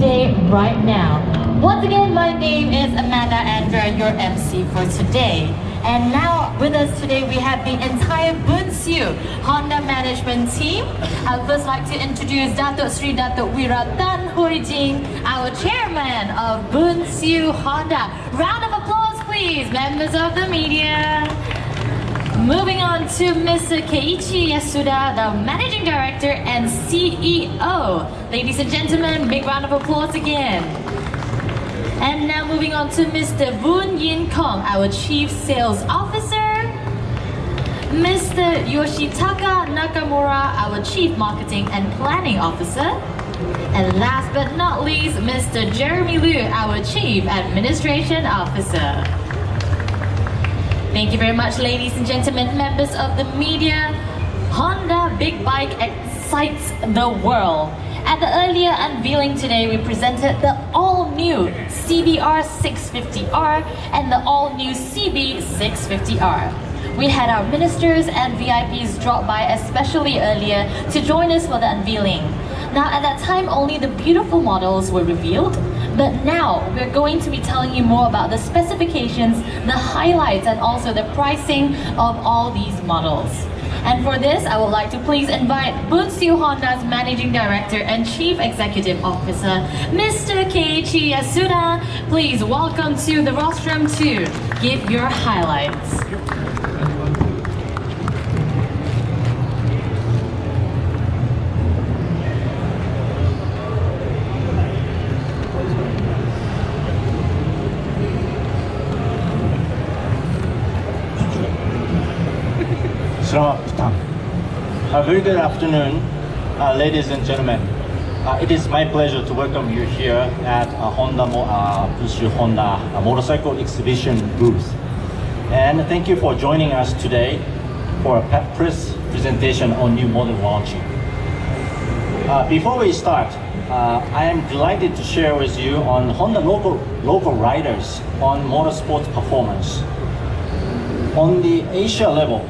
today, right now. Once again, my name is Amanda Andra, your MC for today. And now with us today, we have the entire Boon Siew Honda management team. I would first like to introduce Datuk Sri Datuk Wira Tan Hui Jing, our chairman of Boon Siew Honda. Round of applause, please, members of the media. Moving on to Mr. Keiichi Yasuda, the Managing Director and CEO. Ladies and gentlemen, big round of applause again. And now moving on to Mr. Boon Yin Kong, our Chief Sales Officer. Mr. Yoshitaka Nakamura, our Chief Marketing and Planning Officer. And last but not least, Mr. Jeremy Liu, our Chief Administration Officer. Thank you very much, ladies and gentlemen, members of the media. Honda Big Bike excites the world. At the earlier unveiling today, we presented the all-new CBR650R and the all-new CB650R. We had our ministers and VIPs drop by especially earlier to join us for the unveiling. Now at that time, only the beautiful models were revealed, but now we're going to be telling you more about the specifications, the highlights, and also the pricing of all these models. And for this, I would like to please invite Boon Siew Honda's Managing Director and Chief Executive Officer, Mr. Keiichi Yasuda. Please welcome to the rostrum to give your highlights. A very good afternoon, ladies and gentlemen. It is my pleasure to welcome you here at Boon Siew Honda motorcycle exhibition booth. And thank you for joining us today for a press presentation on new model launching. Before we start, I am delighted to share with you on Honda local riders on motorsport performance. On the Asia level,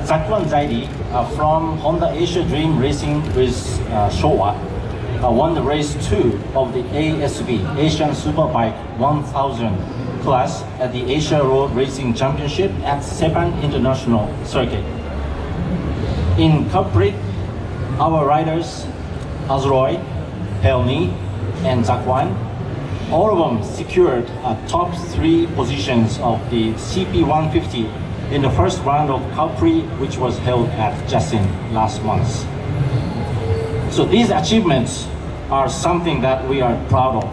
Zakwan Zaidi from Honda Asia Dream Racing with Showa won the race 2 of the ASB, Asian Superbike 1000 class at the Asia Road Racing Championship at Sepang International Circuit. In culprit, our riders Azroy, Helmi, and Zakwan, all of them secured top 3 positions of the CP150 in the first round of Cup Prix, which was held at Jasin last month. So these achievements are something that we are proud of,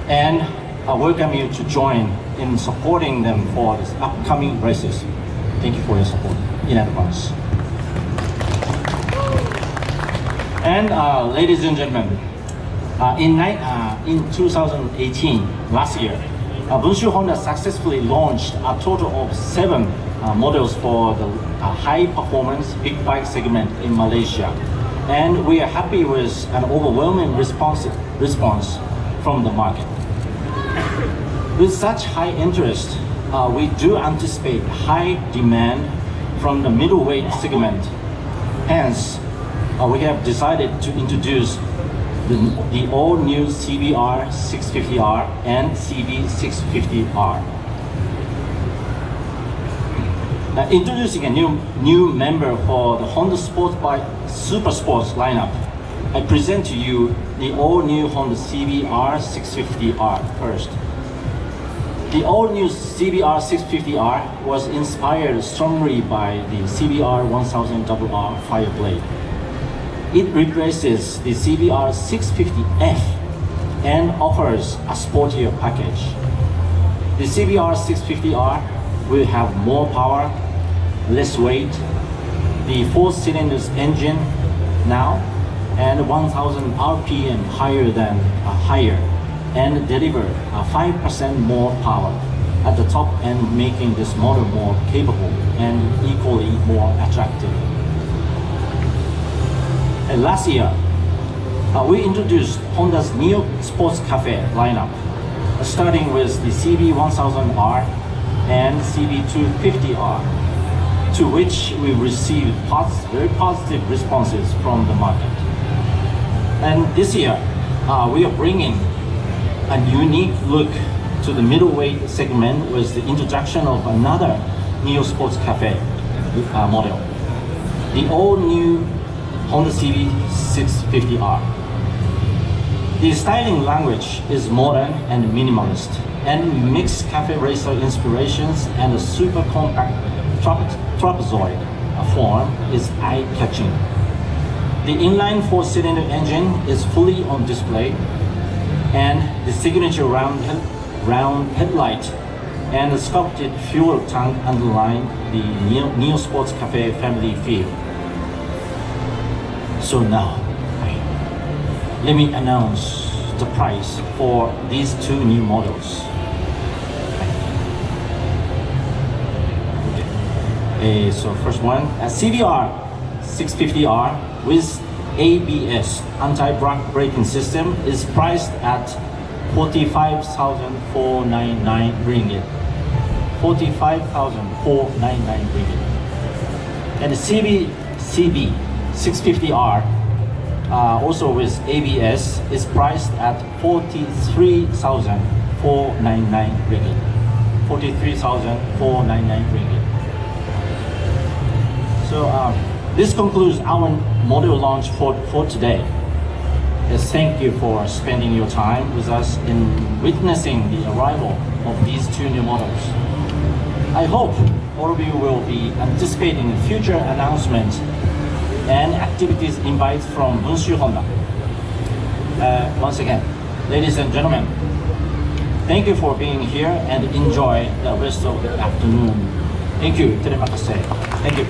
and I welcome you to join in supporting them for these upcoming races. Thank you for your support in advance. And ladies and gentlemen, in 2018, last year, Boon Siew Honda successfully launched a total of 7 models for the high-performance big bike segment in Malaysia. And we are happy with an overwhelming response from the market. With such high interest, we do anticipate high demand from the middleweight segment. Hence, we have decided to introduce the all-new CBR650R and CB650R. Introducing a new member for the Honda Sports Bike Super Sports lineup, I present to you the all-new Honda CBR650R first. The all-new CBR650R was inspired strongly by the CBR1000RR Fireblade. It replaces the CBR650F and offers a sportier package. The CBR650R will have more power, less weight, the 4-cylinder engine now, and 1000 RPM higher, and deliver 5% more power at the top end, making this model more capable and equally more attractive. And last year, we introduced Honda's Neo Sports Cafe lineup, starting with the CB1000R and CB250R, to which we received very positive responses from the market. And this year, we are bringing a unique look to the middleweight segment with the introduction of another Neo Sports Cafe model, the all-new Honda CBR650R. The styling language is modern and minimalist, and mixed cafe racer inspirations and a super compact trapezoid form is eye-catching. The inline 4-cylinder engine is fully on display, and the signature round headlight and the sculpted fuel tank underline the Neo Sports Cafe family feel. So now, let me announce the price for these two new models. So first one, a CBR650R with ABS anti-braking system is priced at 45,499 ringgit. 45,499 ringgit. And the CB650R also with ABS is priced at 43,499 ringgit. 43,499 ringgit. So this concludes our model launch for today. Yes, thank you for spending your time with us in witnessing the arrival of these two new models. I hope all of you will be anticipating future announcements and activities invites from Boon Siew Honda. Once again, ladies and gentlemen, thank you for being here and enjoy the rest of the afternoon. Thank you. Teremakase. Thank you.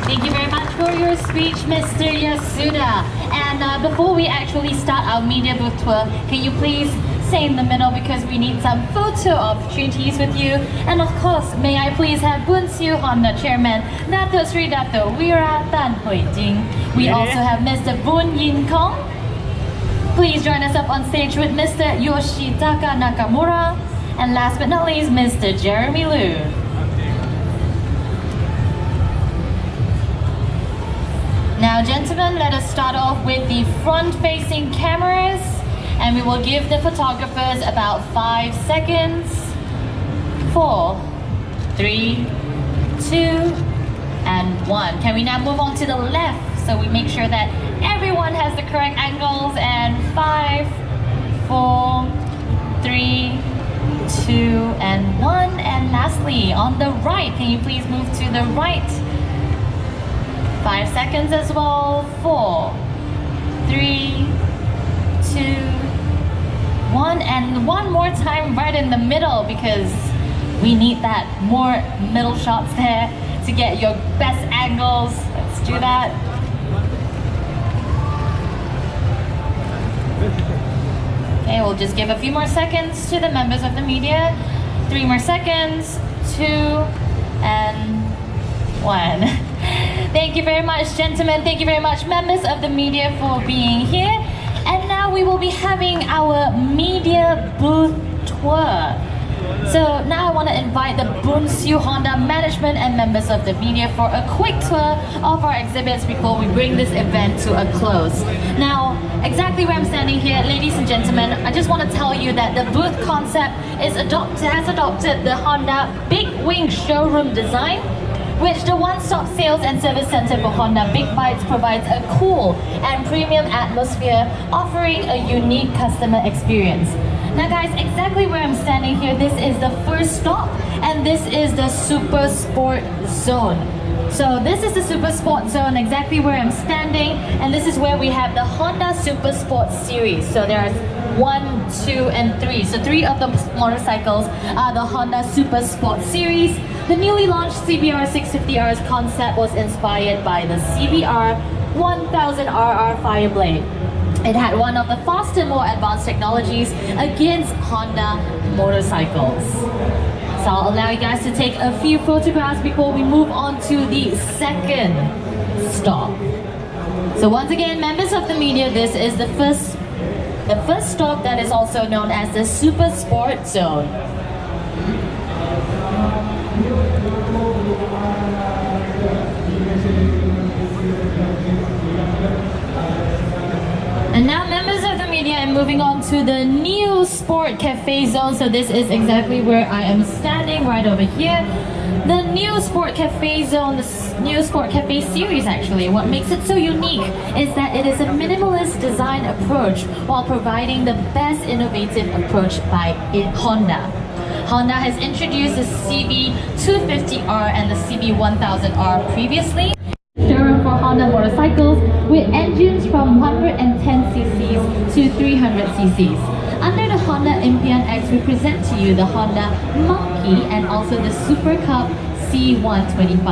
Thank you very much for your speech, Mr. Yasuda. And before we actually start our media booth tour, can you please stay in the middle because we need some photo opportunities with you. And of course, may I please have Boon Siew Honda Chairman, Dato Sri Dato Wira Tan Hui Jing. We also have Mr. Boon Yin Kong. Please join us up on stage with Mr. Yoshitaka Nakamura. And last but not least, Mr. Jeremy Liu. Now, gentlemen, let us start off with the front-facing cameras, and we will give the photographers about 5 seconds. 4, 3, 2, and 1. Can we now move on to the left so we make sure that everyone has the correct angles? And 5, 4, 3, 2, and 1. And lastly, on the right, can you please move to the right? 5 seconds as well. 4, 3, 2, 1, and one more time right in the middle because we need that more middle shots there to get your best angles. Let's do that. Okay, we'll just give a few more seconds to the members of the media. 3 more seconds, 2, and 1. Thank you very much, gentlemen. Thank you very much, members of the media, for being here. And now we will be having our media booth tour. So now I want to invite the Boon Siew Honda management and members of the media for a quick tour of our exhibits before we bring this event to a close. Now, exactly where I'm standing here, ladies and gentlemen, I just want to tell you that the booth concept has adopted the Honda Big Wing showroom design, which the one-stop sales and service center for Honda Big Bites provides a cool and premium atmosphere, offering a unique customer experience. Now guys, exactly where I'm standing here, this is the first stop, and this is the Super Sport Zone. So this is the Super Sport Zone, exactly where I'm standing, and this is where we have the Honda Super Sport series. So there's 1, 2, and 3. So 3 of the motorcycles are the Honda Super Sport series. The newly launched CBR650R's concept was inspired by the CBR1000RR Fireblade. It had one of the faster, more advanced technologies against Honda motorcycles. So I'll allow you guys to take a few photographs before we move on to the second stop. So once again, members of the media, this is the first stop that is also known as the Super Sport Zone. And now members of the media moving on to the new Sport Cafe zone. So this is exactly where I am standing, right over here. The new Sport Cafe zone, the new Sport Cafe series actually, what makes it so unique is that it is a minimalist design approach while providing the best innovative approach by Honda. Honda has introduced the CB650R and the CB1000R previously. Showroom for Honda motorcycles with engines from 110cc to 300cc. Under the Honda Impian X, we present to you the Honda Monkey and also the Super Cup C125.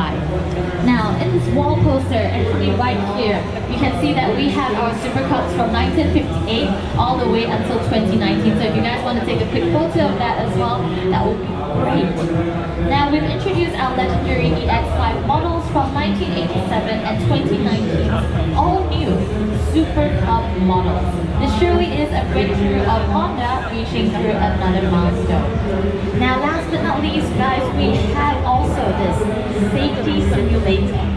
Now, in this wall poster, actually right here, you can see that we have our Super Cups from 1958 all the way until 2019. So if you guys want to take a quick photo of that as well, that would be great. Now, we've introduced our legendary EX5 models from 1987 and 2019. All new Super Cup models. This surely is a breakthrough of Honda reaching through another milestone. Now, last but not least, guys, we have also this safety simulator.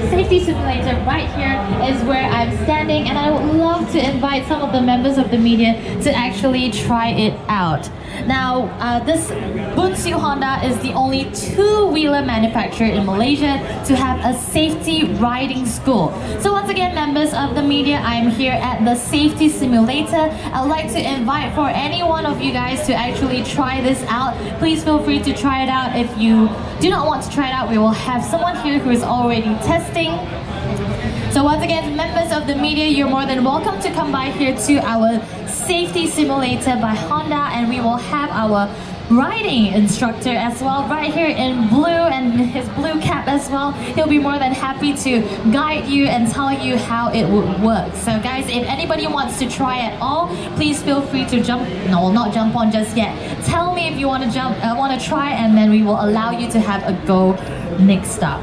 Safety simulator right here is where I'm standing, and I would love to invite some of the members of the media to actually try it out. Now, this Boon Siew Honda is the only two-wheeler manufacturer in Malaysia to have a safety riding school. So once again, members of the media, I am here at the safety simulator. I'd like to invite for any one of you guys to actually try this out. Please feel free to try it out. If you do not want to try it out, we will have someone here who is already testing. So once again, members of the media, you're more than welcome to come by here to our safety simulator by Honda, and we will have our riding instructor as well right here in blue and his blue cap as well. He'll be more than happy to guide you and tell you how it would work. So guys, if anybody wants to try at all, please feel free to not jump on just yet. Tell me if you want to want to try, and then we will allow you to have a go next stop.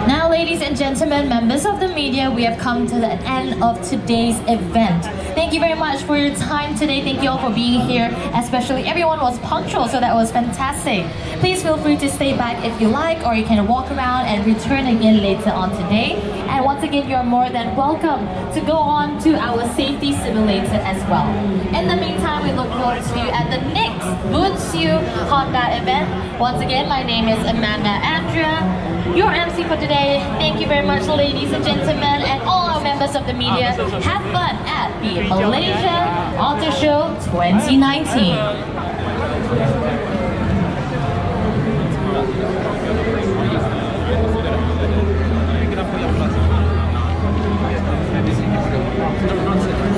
Now, ladies and gentlemen, members of the media, we have come to the end of today's event. Thank you very much for your time today. Thank you all for being here, especially everyone was punctual, so that was fantastic. Please feel free to stay back if you like, or you can walk around and return again later on today. And once again, you're more than welcome to go on to our safety simulator as well. In the meantime, we look forward to you at the next Boon Siew Honda event. Once again, my name is Amanda Andrea, your MC for today. Thank you very much, ladies and gentlemen, and all our members of the media. Have fun at the Malaysia Autoshow 2019. No, no,